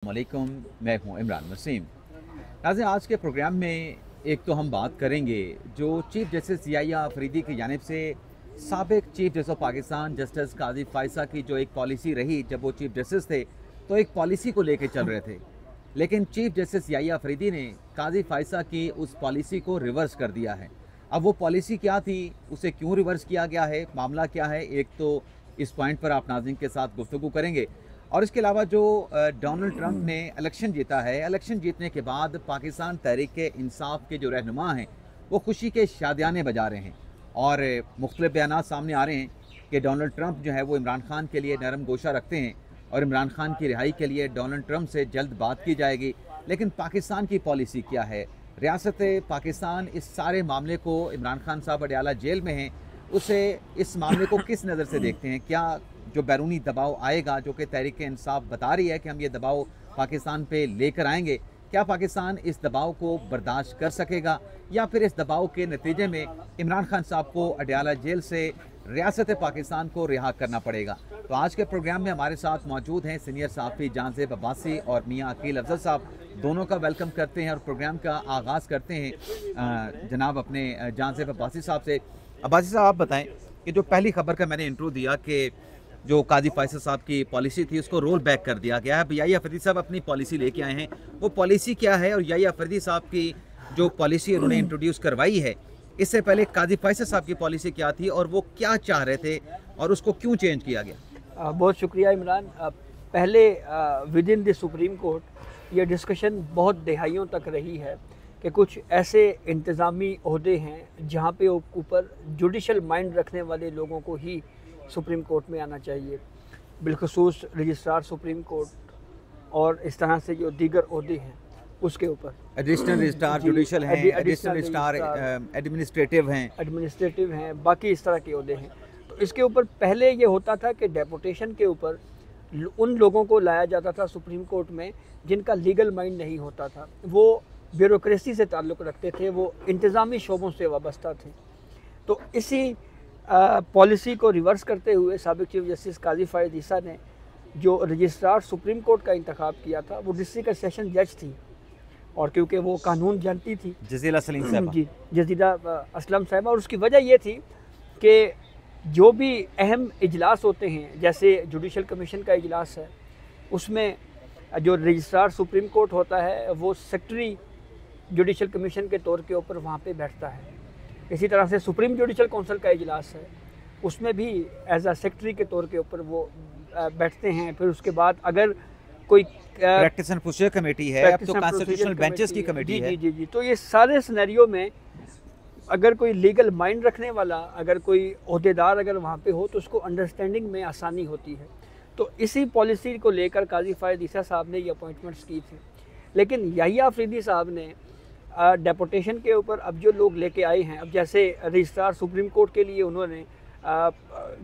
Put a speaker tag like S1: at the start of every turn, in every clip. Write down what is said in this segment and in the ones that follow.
S1: वालेकुम, मैं हूं इमरान वसीम। नाज़रीन, आज के प्रोग्राम में एक तो हम बात करेंगे जो चीफ जस्टिस याहिया अफरीदी की जानिब से साबिक chief justice of Pakistan justice Qazi Faez Isa की जो एक पॉलिसी रही जब वो चीफ जस्टिस थे, तो एक पॉलिसी को लेकर चल रहे थे। लेकिन चीफ जस्टिस याहिया अफरीदी ने काजी फायसा की उस पॉलिसी को रिवर्स कर दिया है। अब वो पॉलिसी क्या थी, उसे क्यों रिवर्स किया गया है, मामला क्या है, एक तो इस पॉइंट पर आप नाज़रीन के साथ गुफ्तगू करेंगे। और इसके अलावा जो डोनाल्ड ट्रंप ने इलेक्शन जीता है, इलेक्शन जीतने के बाद पाकिस्तान तहरीक-ए-इंसाफ के जो रहनुमा हैं वो खुशी के शादियाने बजा रहे हैं और मुख्तलिफ बयानात सामने आ रहे हैं कि डोनाल्ड ट्रंप जो है वो इमरान खान के लिए नरम गोशा रखते हैं और इमरान खान की रिहाई के लिए डोनाल्ड ट्रंप से जल्द बात की जाएगी। लेकिन पाकिस्तान की पॉलिसी क्या है? रियासत पाकिस्तान इस सारे मामले को, इमरान खान साहब अडयाला जेल में हैं, उसे इस मामले को किस नज़र से देखते हैं? क्या जो बैरूनी दबाव आएगा, जो कि तहरीक-ए-इंसाफ बता रही है कि हम ये दबाव पाकिस्तान पे लेकर आएंगे, क्या पाकिस्तान इस दबाव को बर्दाश्त कर सकेगा या फिर इस दबाव के नतीजे में इमरान खान साहब को अडयाला जेल से रियासत पाकिस्तान को रिहा करना पड़ेगा? तो आज के प्रोग्राम में हमारे साथ मौजूद हैं सीनियर सहाफ़ी जांज़ेब अब्बासी और मियाँ अकील अफजल साहब। दोनों का वेलकम करते हैं और प्रोग्राम का आगाज़ करते हैं जनाब अपने जांज़ेब अब्बासी साहब से। अब्बासी साहब, आप बताएं कि जो पहली खबर का मैंने इंट्रो दिया कि जो काजी फायसा साहब की पॉलिसी थी उसको रोल बैक कर दिया गया है। अब याहिया अफरीदी साहब अपनी पॉलिसी लेके आए हैं, वो पॉलिसी क्या है और याहिया अफरीदी साहब की जो पॉलिसी उन्होंने इंट्रोड्यूस करवाई है, इससे पहले काजी फायसा साहब की पॉलिसी क्या थी और वो क्या चाह रहे थे और उसको क्यों चेंज किया गया?
S2: बहुत शुक्रिया इमरान। पहले with in the supreme court ये डिस्कशन बहुत दहाइयों तक रही है कि कुछ ऐसे इंतज़ामी ओहदे हैं जहाँ पे ऊपर जुडिशल माइंड रखने वाले लोगों को ही सुप्रीम कोर्ट में आना चाहिए, बिलखसूस रजिस्ट्रार सुप्रीम कोर्ट और इस तरह से जो दीगर ओहदे हैं उसके ऊपर
S1: एडिशनल रजिस्ट्रार जुडिशल हैं, एडिशनल रजिस्ट्रार एडमिनिस्ट्रेटिव
S2: हैं, बाकी इस तरह के ओहदे हैं। तो इसके ऊपर पहले ये होता था कि डेपुटेशन के ऊपर उन लोगों को लाया जाता था सुप्रीम कोर्ट में जिनका लीगल माइंड नहीं होता था, वो ब्यूरोक्रेसी से ताल्लुक़ रखते थे, वो इंतज़ामी शोबों से वाबस्ता थे। तो इसी पॉलिसी को रिवर्स करते हुए साबिक चीफ जस्टिस काजी फायसा ने जो रजिस्ट्रार सुप्रीम कोर्ट का इंतखाब किया था, वो डिस्ट्रिक्ट का सेशन जज थी और क्योंकि वो कानून जानती थी,
S1: जज़ीला
S2: असलम साहिबा, और उसकी वजह ये थी कि जो भी अहम इजलास होते हैं, जैसे जुडिशल कमीशन का इजलास है, उसमें जो रजिस्ट्रार सुप्रीम कोर्ट होता है वो सेक्रेटरी जुडिशल कमीशन के तौर के ऊपर वहाँ पे बैठता है। इसी तरह से सुप्रीम जुडिशल काउंसिल का इजलास है, उसमें भी एज आ सेक्रेटरी के तौर के ऊपर वो बैठते हैं। फिर उसके बाद अगर कोई
S1: प्रैक्टिस एंड प्रोसीजर कमेटी है, अब तो कॉन्स्टिट्यूशनल बेंचेस की कमेटी है।
S2: जी, तो ये सारे सिनेरियो में अगर कोई लीगल माइंड रखने वाला, अगर कोई ओहदेदार अगर वहाँ पे हो तो उसको अंडरस्टैंडिंग में आसानी होती है। तो इसी पॉलिसी को लेकर काजी फायसा साहब ने ये अपॉइंटमेंट्स की थी। लेकिन याहिया अफरीदी साहब ने डेपुटेशन के ऊपर अब जो लोग लेके आए हैं, अब जैसे रजिस्ट्रार सुप्रीम कोर्ट के लिए उन्होंने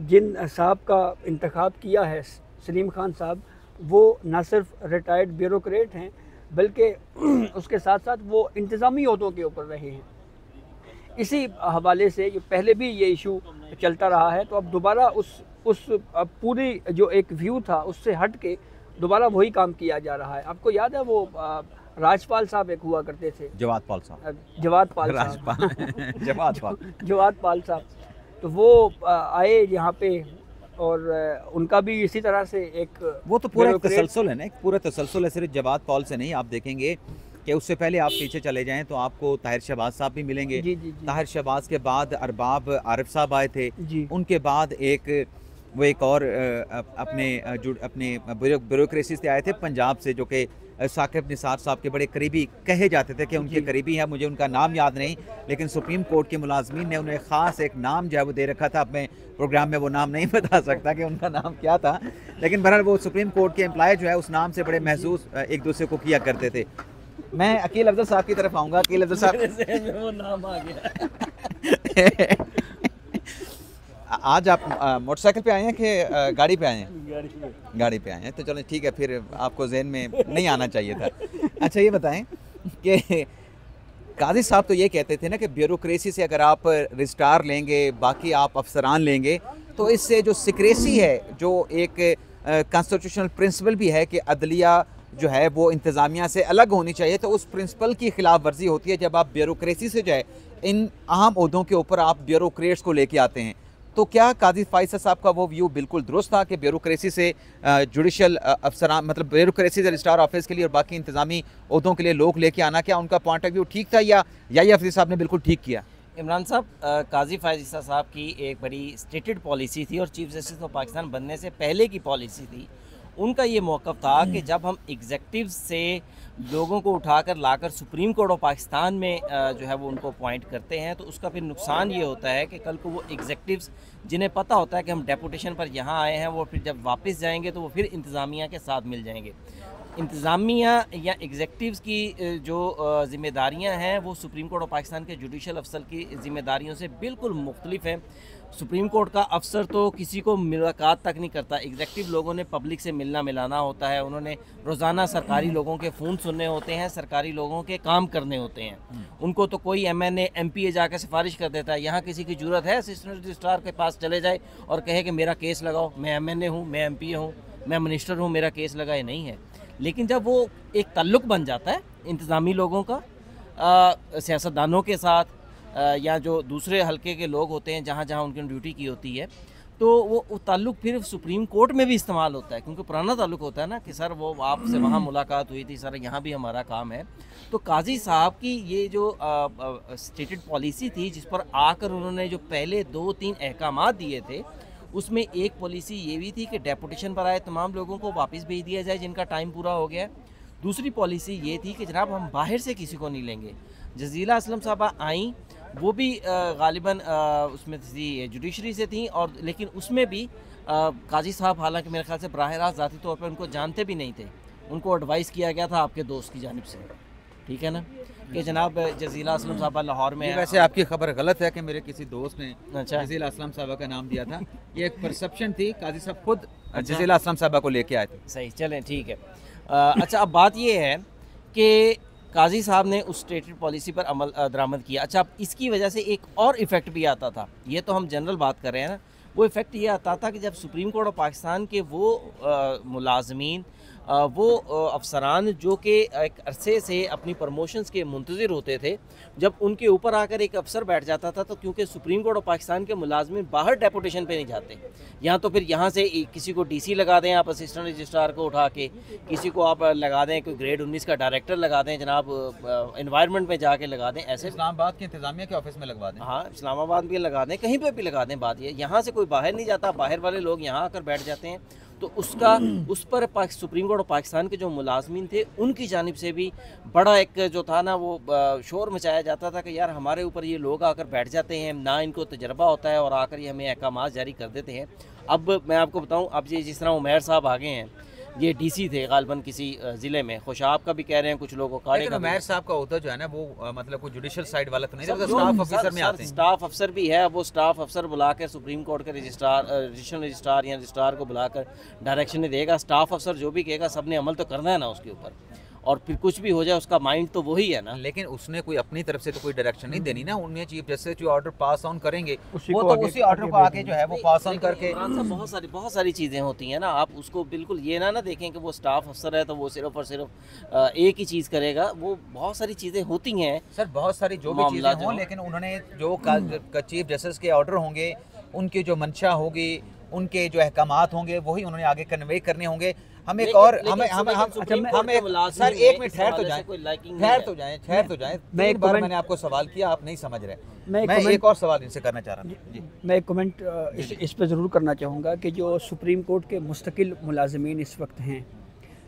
S2: जिन साहब का इंतखाब किया है, सलीम खान साहब, वो न सिर्फ रिटायर्ड ब्यूरोक्रेट हैं बल्कि उसके साथ साथ वो इंतज़ामी ओहदों के ऊपर रहे हैं। इसी हवाले से ये पहले भी ये इशू चलता रहा है, तो अब दोबारा उस पूरी जो एक व्यू था उससे हट के दोबारा वही काम किया जा रहा है। आपको याद है वो राजपाल साहब एक हुआ करते थे,
S1: जवाद पाल साहब,
S2: जवाद पाल साहब, तो वो आए यहाँ पे और उनका भी इसी तरह से एक
S1: वो तो पूरा तसलसल है ना, एक पूरा तसलसल है, सिर्फ जवाद पाल से नहीं। आप देखेंगे कि उससे पहले आप पीछे चले जाएं तो आपको ताहिर शहबाज साहब भी मिलेंगे।
S2: जी।
S1: ताहिर शहबाज के बाद अरबाब आरिफ साहब आए थे, उनके बाद एक और अपने ब्यूरोक्रेसी से आए थे पंजाब से, जो कि साकिब निसार साहब के बड़े करीबी कहे जाते थे कि उनके करीबी हैं। मुझे उनका नाम याद नहीं, लेकिन सुप्रीम कोर्ट के मुलाजमीन ने उन्हें ख़ास एक नाम जो है वो दे रखा था। अब मैं प्रोग्राम में वो नाम नहीं बता सकता कि उनका नाम क्या था, लेकिन बहरहाल वो सुप्रीम कोर्ट के एम्प्लॉय जो है उस नाम से बड़े महसूस एक दूसरे को किया करते थे। मैं अकील अफजल साहब की तरफ आऊँगा। अकील अफजल साहब,
S2: वो नाम आ गया।
S1: आज आप मोटरसाइकिल पे आए हैं कि गाड़ी पे आए हैं? गाड़ी पे आए हैं, तो चलो ठीक है, फिर आपको जहन में नहीं आना चाहिए था। अच्छा ये बताएं कि काजी साहब तो ये कहते थे ना कि ब्यूरोक्रेसी से अगर आप रजिस्ट्रार लेंगे, बाकी आप अफसरान लेंगे, तो इससे जो सिक्रेसी है, जो एक कॉन्स्टिट्यूशनल प्रिंसिपल भी है कि अदलिया जो है वो इंतज़ामिया से अलग होनी चाहिए, तो उस प्रिंसिपल की खिलाफ वर्जी होती है जब आप ब्यूरोक्रेसी से जो है इन अहम ओहदों के ऊपर आप ब्यूरोक्रेट्स को लेके आते हैं। तो क्या काजी फाइज साहब का वो व्यू बिल्कुल दुरुस्त था कि ब्यूरोक्रेसी से जुडिशल अफसरान, मतलब ब्यूरोक्रेसी से रजिस्ट्रार ऑफिस के लिए और बाकी इंतज़ामी ओहदों के लिए लोग लेके आना, क्या उनका पॉइंट ऑफ व्यू ठीक था या अफजल साहब ने बिल्कुल ठीक किया?
S3: इमरान साहब, काजी फायज़ ईसा साहब की एक बड़ी स्टेटेड पॉलिसी थी और चीफ जस्टिस ऑफ पाकिस्तान बनने से पहले की पॉलिसी थी। उनका ये मौक़िफ़ था कि जब हम एग्जेक्टिव से लोगों को उठाकर लाकर सुप्रीम कोर्ट ऑफ पाकिस्तान में जो है वो उनको अपॉइंट करते हैं, तो उसका फिर नुकसान ये होता है कि कल को वो एग्जेक्टिव्स जिन्हें पता होता है कि हम डेपुटेशन पर यहाँ आए हैं, वो फिर जब वापस जाएंगे तो वो फिर इंतज़ामिया के साथ मिल जाएंगे। इंतज़ामिया या एग्जेक्टिव्स की जो ज़िम्मेदारियाँ हैं वो सुप्रीम कोर्ट ऑफ पाकिस्तान के जुडिशल अफसर की ज़िम्मेदारियों से बिल्कुल मुख्तलिफ हैं। सुप्रीम कोर्ट का अफसर तो किसी को मुलाकात तक नहीं करता, एग्जेक्टिव लोगों ने पब्लिक से मिलना मिलाना होता है, उन्होंने रोज़ाना सरकारी लोगों के फ़ोन सुनने होते हैं, सरकारी लोगों के काम करने होते हैं। उनको तो कोई MNA MPA जाकर सिफारिश कर देता है। यहाँ किसी की ज़रूरत है असिस्टेंट रजिस्ट्रार के पास चले जाए और कहे कि मेरा केस लगाओ, मैं MNA हूँ, मैं MPA हूँ, मैं मिनिस्टर हूँ, मेरा केस लगाए, नहीं है। लेकिन जब वो एक ताल्लुक़ बन जाता है इंतज़ामी लोगों का सियासतदानों के साथ या जो दूसरे हलके के लोग होते हैं जहाँ जहाँ उनकी ड्यूटी की होती है, तो वो ताल्लुक़ फिर सुप्रीम कोर्ट में भी इस्तेमाल होता है, क्योंकि पुराना ताल्लुक़ होता है ना कि सर वो आपसे वहाँ मुलाकात हुई थी, सर यहाँ भी हमारा काम है। तो काजी साहब की ये जो स्टेटेड पॉलिसी थी जिस पर आकर उन्होंने जो पहले 2-3 अहकामात दिए थे, उसमें एक पॉलिसी ये भी थी कि डेपुटेशन पर आए तमाम लोगों को वापस भेज दिया जाए जिनका टाइम पूरा हो गया है। दूसरी पॉलिसी ये थी कि जनाब हम बाहर से किसी को नहीं लेंगे। जजीला असलम साहबा आई, वो भी गालिबन उसमें थी जुडिशरी से थी, और लेकिन उसमें भी काजी साहब हालांकि मेरे ख्याल से बराह रास्त ज़ाती तौर पर उनको जानते भी नहीं थे, उनको एडवाइस किया गया था आपके दोस्त की जानिब से, ठीक है ना, कि जनाब जजीला असलम साहबा लाहौर में।
S1: वैसे आपकी खबर गलत है कि मेरे किसी दोस्त ने जजीला असलम साहबा का नाम दिया था, ये एक परसेप्शन थी, काजी साहब खुद जजीला असलम साहबा को लेके आए थे।
S3: सही, चलें ठीक है। अच्छा, अब बात ये है कि काजी साहब ने उस स्टेटेड पॉलिसी पर अमल दरामद किया। अच्छा, अब इसकी वजह से एक और इफ़ेक्ट भी आता था, ये तो हम जनरल बात कर रहे हैं ना, वो इफ़ेक्ट ये आता था कि जब सुप्रीम कोर्ट ऑफ पाकिस्तान के वो मुलाजमीन, वो अफसरान जो कि एक अरसे से अपनी प्रमोशंस के मुंतज़िर होते थे, जब उनके ऊपर आकर एक अफसर बैठ जाता था, तो क्योंकि सुप्रीम कोर्ट ऑफ पाकिस्तान के मुलाजमीन बाहर डेपुटेशन पे नहीं जाते, यहाँ तो फिर यहाँ से किसी को DC लगा दें आप, असिस्टेंट रजिस्ट्रार को उठा के, किसी को आप लगा दें, कोई ग्रेड 19 का डायरेक्टर लगा दें, जनाब एनवायरनमेंट में जाके लगा दें, ऐसे
S1: इस्लामाबाद के इंतजामिया के ऑफिस में लगवा दें।
S3: हाँ, इस्लामाबाद में लगा दें, कहीं पर भी लगा दें। बात ये यहाँ से कोई बाहर नहीं जाता, बाहर वाले लोग यहाँ आकर बैठ जाते हैं, तो उसका उस पर सुप्रीम कोर्ट ऑफ पाकिस्तान के जो मुलाजमीन थे उनकी जानिब से भी बड़ा एक जो था ना वो शोर मचाया जाता था कि यार हमारे ऊपर ये लोग आकर बैठ जाते हैं, ना इनको तजर्बा होता है और आकर ये हमें अहकामात जारी कर देते हैं। अब मैं आपको बताऊं, अब ये जिस तरह उमैर साहब आगे हैं, ये DC थे गालिबन किसी ज़िले में, खुशाब का भी कह रहे हैं कुछ लोगों का।
S1: उमैर साहब का होता जो है ना वो मतलब कोई जुडिशल साइड वाला तो नहीं, स्टाफ ऑफिसर में आते हैं।
S3: स्टाफ अफसर भी है, वो स्टाफ अफसर बुलाकर सुप्रीम कोर्ट के रजिस्ट्रार रजिस्ट्रार या रजिस्ट्रार को बुलाकर डायरेक्शन देगा। स्टाफ अफसर जो भी कहेगा सब ने अमल तो करना है ना उसके ऊपर, और फिर कुछ भी हो जाए उसका माइंड तो वही है ना।
S1: लेकिन उसने कोई अपनी तरफ से तो कोई डायरेक्शन नहीं देनी ना, उन्हें चीफ जस्टिस जो ऑर्डर पास ऑन करेंगे वो तो उसी ऑर्डर को आगे जो है वो पास ऑन करके।
S3: बहुत सारी चीज़ें होती हैं ना, आप उसको बिल्कुल ये ना देखें कि वो स्टाफ अफसर है तो वो सिर्फ और सिर्फ एक ही चीज़ करेगा, वो बहुत सारी चीज़ें होती हैं
S1: सर, बहुत सारी जो भी चीज़ें हों, लेकिन उन्होंने जो चीफ जस्टिस के ऑर्डर होंगे, उनकी जो मंशा होगी, उनके जो अहकामात होंगे वही उन्होंने आगे कन्वे करने होंगे। हम एक और सर एक मिनट ठहर तो जाएं। एक बार मैंने आपको सवाल किया, आप नहीं समझ रहे, मैं एक और सवाल इनसे करना चाह रहा हूँ।
S2: मैं एक कमेंट इस पर ज़रूर करना चाहूँगा कि जो सुप्रीम कोर्ट के मुस्तकिल मुलाजमीन इस वक्त हैं,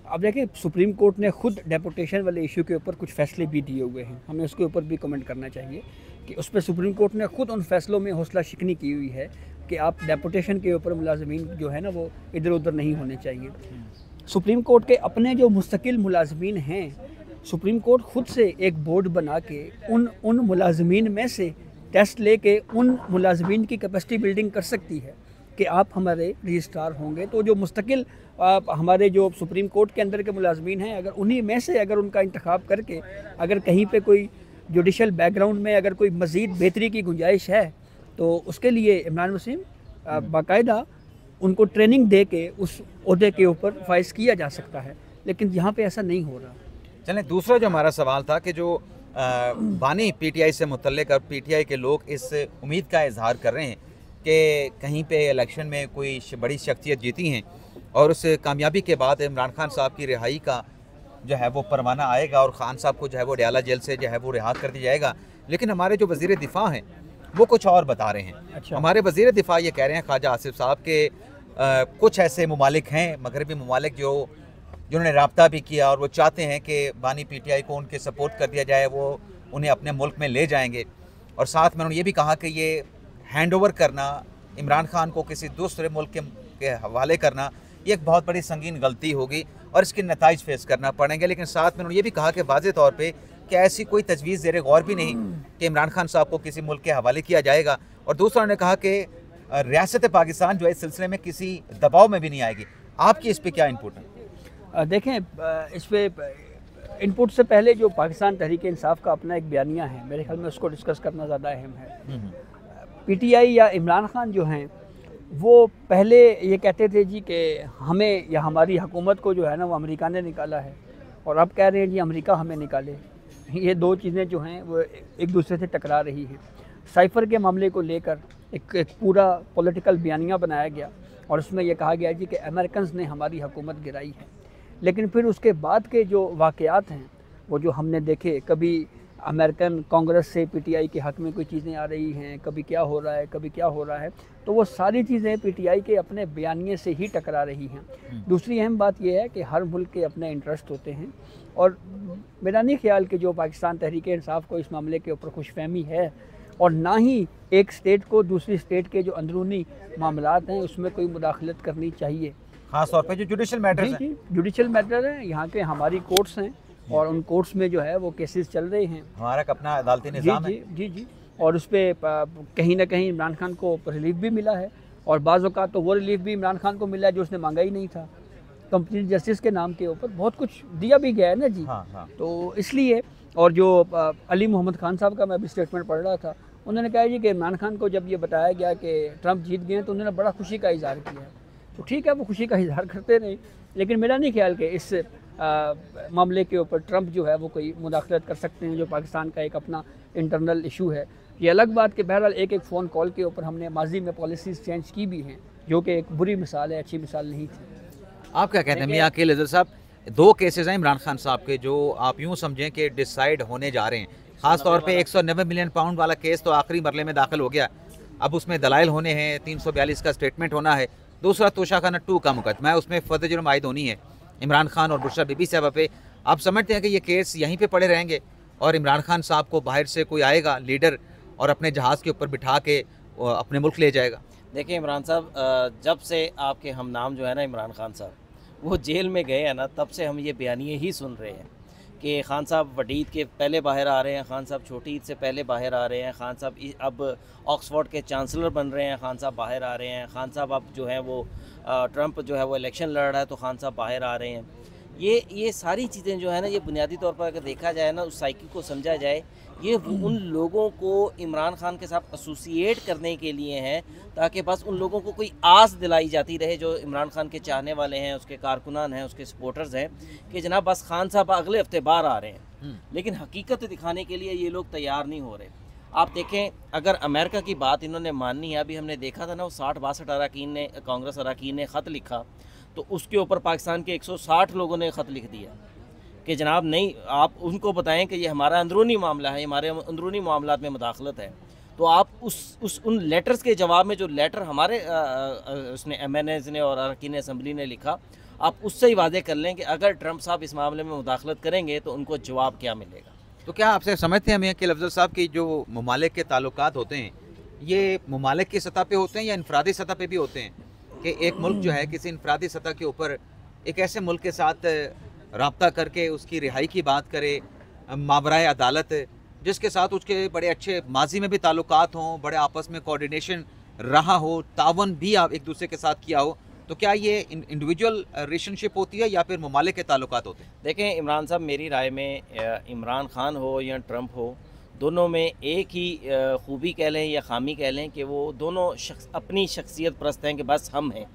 S2: अब देखिए सुप्रीम कोर्ट ने खुद डेपुटेशन वाले इशू के ऊपर कुछ फैसले भी दिए हुए हैं, हमें उसके ऊपर भी कमेंट करना चाहिए कि उस पर सुप्रीम कोर्ट ने खुद उन फैसलों में हौसला शिकनी की हुई है कि आप डेपुटेशन के ऊपर मुलाजमीन जो है ना वो इधर उधर नहीं होने चाहिए। सुप्रीम कोर्ट के अपने जो मुस्तकिल मुलाजमीन हैं, सुप्रीम कोर्ट खुद से एक बोर्ड बना के उन मुलाजमीन में से टेस्ट लेके उन मुलाजमीन की कैपेसिटी बिल्डिंग कर सकती है कि आप हमारे रजिस्ट्रार होंगे, तो जो मुस्तकिल हमारे जो सुप्रीम कोर्ट के अंदर के मुलाजमीन हैं, अगर उन्हीं में से अगर उनका इंतखाब करके अगर कहीं पे कोई जुडिशल बैकग्राउंड में अगर कोई मज़ीद बेहतरी की गुंजाइश है तो उसके लिए इमरान वसीम बाकायदा उनको ट्रेनिंग दे के उस ओहदे के ऊपर फाइज किया जा सकता है। लेकिन यहाँ पे ऐसा नहीं हो रहा।
S1: चलें, दूसरा जो हमारा सवाल था कि जो बानी पीटीआई से मुतल्लिक और पीटीआई के लोग इस उम्मीद का इजहार कर रहे हैं कि कहीं पे इलेक्शन में कोई बड़ी शख्सियत जीती हैं और उस कामयाबी के बाद इमरान खान साहब की रिहाई का जो है वो परवाना आएगा और खान साहब को जो है वो डयाला जेल से जो है वो रिहा कर दिया जाएगा। लेकिन हमारे जो वज़ीर दिफा हैं वो कुछ और बता रहे हैं।
S2: अच्छा।
S1: हमारे वज़ीर दिफा ये कह रहे हैं ख्वाजा आसिफ साहब के कुछ ऐसे ममालिक हैं, मगरबी ममालिक, जिन्होंने रब्ता भी किया और वो चाहते हैं कि बानी पीटीआई को उनके सपोर्ट कर दिया जाए, वो उन्हें अपने मुल्क में ले जाएंगे। और साथ में उन्होंने ये भी कहा कि ये हैंड ओवर करना, इमरान खान को किसी दूसरे मुल्क के हवाले करना, ये एक बहुत बड़ी संगीन गलती होगी और इसके नताइज फेस करना पड़ेंगे। लेकिन साथ में उन्होंने ये भी कहा कि वाज़े तौर पे कि ऐसी कोई तजवीज़ ज़ेरे गौर भी नहीं कि इमरान खान साहब को किसी मुल्क के हवाले किया जाएगा। और दूसरा उन्होंने कहा कि रियासत पाकिस्तान जो है इस सिलसिले में किसी दबाव में भी नहीं आएगी। आपकी इस पर क्या इनपुट है?
S2: देखें, इस पर इनपुट से पहले जो पाकिस्तान तहरीक इंसाफ का अपना एक बयानिया है, मेरे ख्याल में उसको डिस्कस करना ज़्यादा अहम है। पीटीआई या इमरान खान जो हैं वो पहले ये कहते थे जी कि हमें या हमारी हुकूमत को जो है ना वो अमेरिका ने निकाला है, और अब कह रहे हैं जी अमेरिका हमें निकाले। ये दो चीज़ें जो हैं वो एक दूसरे से टकरा रही हैं। साइफ़र के मामले को लेकर एक पूरा पॉलिटिकल बयानिया बनाया गया और उसमें यह कहा गया जी कि अमेरिकन्स ने हमारी हुकूमत गिराई है। लेकिन फिर उसके बाद के जो वाक़यात हैं वो जो हमने देखे, कभी अमेरिकन कांग्रेस से पीटीआई के हक़ में कोई चीज़ें आ रही हैं, कभी क्या हो रहा है, कभी क्या हो रहा है, तो वो सारी चीज़ें पीटीआई के अपने बयानिए से ही टकरा रही हैं। दूसरी अहम बात यह है कि हर मुल्क के अपने इंटरेस्ट होते हैं और मेरा नहीं ख्याल कि जो पाकिस्तान तहरीक इंसाफ को इस मामले के ऊपर खुशफहमी है, और ना ही एक स्टेट को दूसरी स्टेट के जो अंदरूनी मामलात हैं उसमें कोई मुदाखलत करनी चाहिए,
S1: ख़ास तौर पे जो जुडिशल मैटर्स हैं।
S2: जुडिशल मैटर है, यहाँ के हमारी कोर्ट्स हैं और उन कोर्ट्स में जो है वो केसेस चल रहे हैं।
S1: हमारा अपना अदालती निज़ाम है।
S2: जी, और उस पर कहीं ना कहीं इमरान खान को रिलीफ भी मिला है, और बाज़ औक़ात तो वो रिलीफ भी इमरान खान को मिला है जो उसने मांगा ही नहीं था। कंप्लीट जस्टिस के नाम के ऊपर बहुत कुछ दिया भी गया है ना जी।
S1: हाँ।
S2: तो इसलिए, और जो अली मोहम्मद खान साहब का मैं भी स्टेटमेंट पढ़ रहा था, उन्होंने कहा जी कि इमरान खान को जब ये बताया गया कि ट्रंप जीत गए तो उन्होंने बड़ा खुशी का इज़हार किया। तो ठीक है, वो खुशी का इज़हार करते रहे, लेकिन मेरा नहीं ख्याल कि इस मामले के ऊपर ट्रंप जो है वो कोई मुदाखलत कर सकते हैं, जो पाकिस्तान का एक अपना इंटरनल इशू है। ये अलग बात कि बहरहाल एक फ़ोन कॉल के ऊपर हमने माजी में पॉलिसीज़ चेंज की भी हैं, जो कि एक बुरी मिसाल है, अच्छी मिसाल नहीं थी।
S1: आप क्या कहते हैं मियां अकील अज़हर साहब? दो केसेस हैं इमरान खान साहब के जो आप यूँ समझें कि डिसाइड होने जा रहे हैं। ख़ास तौर पे 190 मिलियन पाउंड वाला केस तो आखिरी मरले में दाखिल हो गया, अब उसमें दलाइल होने हैं, 342 का स्टेटमेंट होना है। दूसरा तोशाखाना 2 का मुकदमा है, उसमें फर्द जुर्म आयद होनी है इमरान खान और बुशरा बीबी साहबा पे। आप समझते हैं कि ये केस यहीं पे पड़े रहेंगे और इमरान खान साहब को बाहर से कोई आएगा लीडर और अपने जहाज़ के ऊपर बिठा के अपने मुल्क ले जाएगा?
S3: देखिए इमरान साहब, जब से आपके हम नाम जो है ना इमरान खान साहब वो जेल में गए हैं ना, तब से हम ये बयानिए ही सुन रहे हैं कि खान साहब वडी ईद के पहले बाहर आ रहे हैं, खान साहब छोटी ईद से पहले बाहर आ रहे हैं, खान साहब अब ऑक्सफोर्ड के चांसलर बन रहे हैं, खान साहब बाहर आ रहे हैं, खान साहब अब जो है वो ट्रंप जो है वो इलेक्शन लड़ रहा है तो खान साहब बाहर आ रहे हैं। ये सारी चीज़ें जो है ना, ये बुनियादी तौर पर अगर देखा जाए ना, उस साइकिल को समझा जाए, ये उन लोगों को इमरान खान के साथ एसोसिएट करने के लिए हैं, ताकि बस उन लोगों को कोई आस दिलाई जाती रहे जो इमरान खान के चाहने वाले हैं, उसके कारकुनान हैं, उसके सपोर्टर्स हैं, कि जनाब बस खान साहब अगले हफ्ते बाहर आ रहे हैं। लेकिन हकीकत दिखाने के लिए ये लोग तैयार नहीं हो रहे। आप देखें, अगर अमेरिका की बात इन्होंने माननी है, अभी हमने देखा था ना वो 60-62 अरकान ने, कांग्रेस अरकान ने ख़त लिखा, तो उसके ऊपर पाकिस्तान के 160 लोगों ने ख़त लिख दिया कि जनाब नहीं, आप उनको बताएं कि ये हमारा अंदरूनी मामला है, हमारे अंदरूनी मामलात में मुदाखलत है। तो आप उन लेटर्स के जवाब में जो लेटर हमारे उसने MNAs ने और अरकान असम्बली ने लिखा, आप उससे ही वादे कर लें कि अगर ट्रंप साहब इस मामले में मुदाखलत करेंगे तो उनको जवाब क्या मिलेगा।
S1: तो क्या आपसे समझते हैं मियां अकील अफ़ज़ल साहब की जो ममालिक के ताल्लुकात होते हैं, ये ममालिक की सतह पे होते हैं या इनफरादी सतह पे भी होते हैं, कि एक मुल्क जो है किसी इनफरादी सतह के ऊपर एक ऐसे मुल्क के साथ राब्ता करके उसकी रिहाई की बात करे, मावराए अदालत, जिसके साथ उसके बड़े अच्छे माजी में भी ताल्लुकात हों, बड़े आपस में कोऑर्डिनेशन रहा हो, तावन भी आप एक दूसरे के साथ किया हो, तो क्या ये इंडिविजुअल रिलेशनशिप होती है या फिर ममालिक के ताल्लुकात होते हैं?
S3: देखें इमरान साहब, मेरी राय में इमरान खान हो या ट्रंप हो, दोनों में एक ही खूबी कह लें या खामी कह लें कि वो दोनों अपनी शख्सियत परस्त हैं कि बस हम हैं,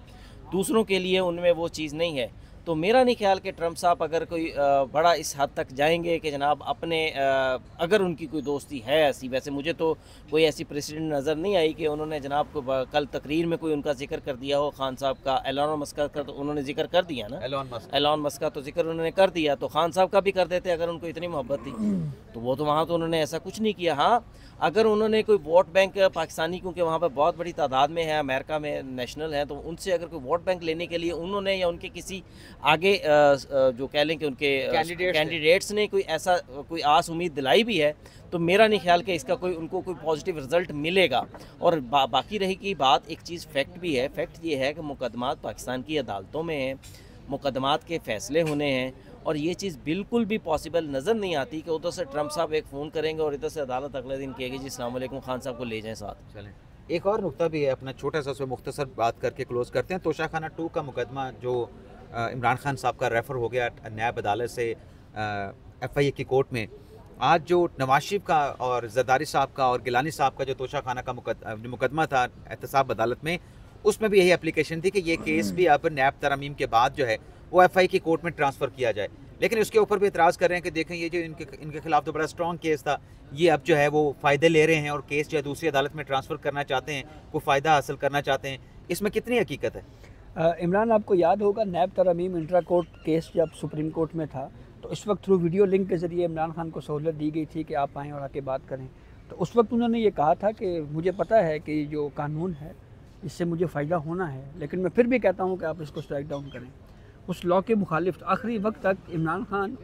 S3: दूसरों के लिए उनमें वो चीज़ नहीं है। तो मेरा नहीं ख्याल कि ट्रंप साहब अगर कोई बड़ा इस हद तक जाएंगे कि जनाब अपने अगर उनकी कोई दोस्ती है ऐसी, वैसे मुझे तो कोई ऐसी प्रेसिडेंट नज़र नहीं आई कि उन्होंने जनाब को कल तकरीर में कोई उनका जिक्र कर दिया हो। खान साहब का, एलन मस्क का तो उन्होंने जिक्र कर दिया ना, एलन मस्क का तो जिक्र उन्होंने कर दिया, तो खान साहब का भी कर देते अगर उनको इतनी मोहब्बत थी तो वो तो वहाँ तो उन्होंने ऐसा कुछ नहीं किया। हाँ, अगर उन्होंने कोई वोट बैंक पाकिस्तानी, क्योंकि वहाँ पर बहुत बड़ी तादाद में है, अमेरिका में नेशनल है, तो उनसे अगर कोई वोट बैंक लेने के लिए उन्होंने या उनके किसी आगे जो कह लें कि उनके कैंडिडेट्स ने कोई ऐसा कोई आस उम्मीद दिलाई भी है, तो मेरा नहीं ख्याल कि इसका कोई उनको कोई पॉजिटिव रिजल्ट मिलेगा। और बाकी रही की बात, एक चीज़ फैक्ट भी है, फैक्ट ये है कि मुकदमात पाकिस्तान की अदालतों में हैं, मुकदमात के फ़ैसले होने हैं, और ये चीज़ बिल्कुल भी पॉसिबल नज़र नहीं आती कि उधर से ट्रंप साहब एक फ़ोन करेंगे और इधर से अदालत अगले दिन कहेगी जी अस्सलाम वालेकुम, खान साहब को ले जाएं साथ।
S1: चलें, एक और नुक्ता भी है, अपना छोटा सा उसमें मुख्तसर बात करके क्लोज़ करते हैं। तोशाखाना 2 का मुकदमा जो इमरान खान साहब का रेफ़र हो गया न्याय अदालत से FIA की कोर्ट में, आज जो नवाज शरीफ का और जरदारी साहब का और गिलानी साहब का जो तोशाखाना का मुकदमा था एहतसाब अदालत में, उसमें भी यही एप्लीकेशन थी कि ये केस भी अब नैब तरमीम के बाद जो है वो FIA की कोर्ट में ट्रांसफ़र किया जाए। लेकिन उसके ऊपर भी एतराज़ कर रहे हैं कि देखें ये जो इनके खिलाफ तो बड़ा स्ट्रॉन्ग केस था, ये अब जो है वो फ़ायदे ले रहे हैं और केस जो है दूसरी अदालत में ट्रांसफ़र करना चाहते हैं, वो फ़ायदा हासिल करना चाहते हैं। इसमें कितनी हकीकत है?
S2: इमरान, आपको याद होगा नैब तरमीम इंट्रा कोर्ट केस जब सुप्रीम कोर्ट में था, तो इस वक्त थ्रू वीडियो लिंक के ज़रिए इमरान खान को सहूलत दी गई थी कि आप आएँ और आके बात करें। तो उस वक्त उन्होंने ये कहा था कि मुझे पता है कि जो कानून है इससे मुझे फ़ायदा होना है, लेकिन मैं फिर भी कहता हूँ कि आप इसको स्ट्राइक डाउन करें। उस लॉ के मुखालिफ आखिरी वक्त तक इमरान खान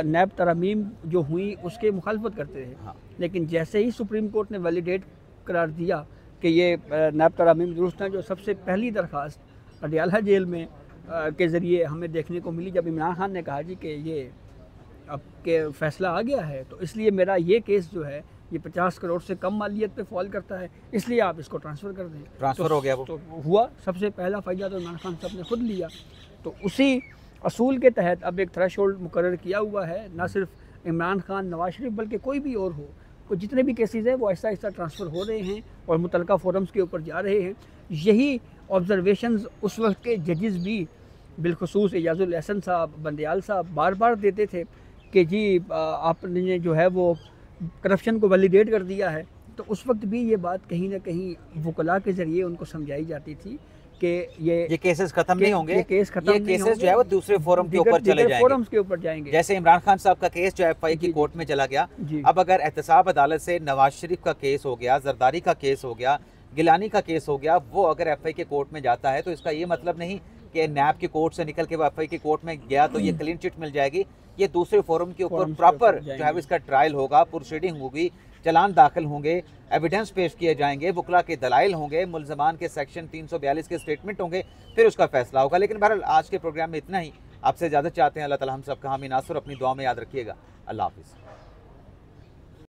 S2: नैब तरमीम जो हुई उसके मुखालफत करते रहे।
S1: हाँ।
S2: लेकिन जैसे ही सुप्रीम कोर्ट ने वैलिडेट करार दिया कि ये नैब तरमीम दुरुस्त हैं, जो सबसे पहली दरख्वास्त पटियाला जेल में के ज़रिए हमें देखने को मिली, जब इमरान खान ने कहा जी कि ये अब के फ़ैसला आ गया है, तो इसलिए मेरा ये केस जो है ये 50 करोड़ से कम मालियत पे फॉल करता है, इसलिए आप इसको ट्रांसफ़र कर दें।
S1: ट्रांसफ़र हो गया वो?
S2: तो हुआ, सबसे पहला फ़ायदा तो इमरान खान साहब ने खुद लिया। तो उसी असूल के तहत अब एक थ्रेशोल्ड मुकर्रर किया हुआ है, ना सिर्फ इमरान खान, नवाज शरीफ, बल्कि कोई भी और हो, तो जितने भी केसेस हैं वो आहिस्ता आहिस्ता ट्रांसफ़र हो रहे हैं और मुतलका फोरम्स के ऊपर जा रहे हैं। यही ऑब्जर्वेशंस उस वक्त के जजेस भी, बिलखसूस एजाजुल एहसन साहब, बंदयाल साहब, बार बार देते थे कि जी आपने जो है वो करप्शन को वैलिडेट कर दिया है। तो उस वक्त भी ये बात कहीं ना कहीं वकला के ज़रिए उनको समझाई जाती थी कि ये केसेस खत्म नहीं होंगे, ये केस खत्म नहीं होंगे,
S1: जो है वो दूसरे फोरम के ऊपर चले जाएंगे,
S2: फोरम्स के ऊपर जाएंगे।
S1: जैसे इमरान खान साहब का केस जो FIA की कोर्ट में चला गया, अब अगर एहतसाब अदालत से नवाज शरीफ का केस हो गया, जरदारी का केस हो गया, गिलानी का केस हो गया, वो अगर FIA के कोर्ट में जाता है तो इसका ये मतलब नहीं कि नैब की कोर्ट से निकल के वो FIA की कोर्ट में गया तो ये क्लीन चिट मिल जाएगी। ये दूसरे फोरम के ऊपर प्रॉपर जो है इसका ट्रायल होगा, प्रोसीडिंग होगी, चलान दाखिल होंगे, एविडेंस पेश किए जाएंगे, वकला के दलाइल होंगे, मुल्ज़मान के सेक्शन 342 के स्टेटमेंट होंगे, फिर उसका फैसला होगा। लेकिन बहरहाल आज के प्रोग्राम में इतना ही। आपसे इजाज़त चाहते हैं। अल्लाह ताला हम सब का हामी नासर अपनी दुआ में याद रखिएगा। अल्लाह हाफ़िज़।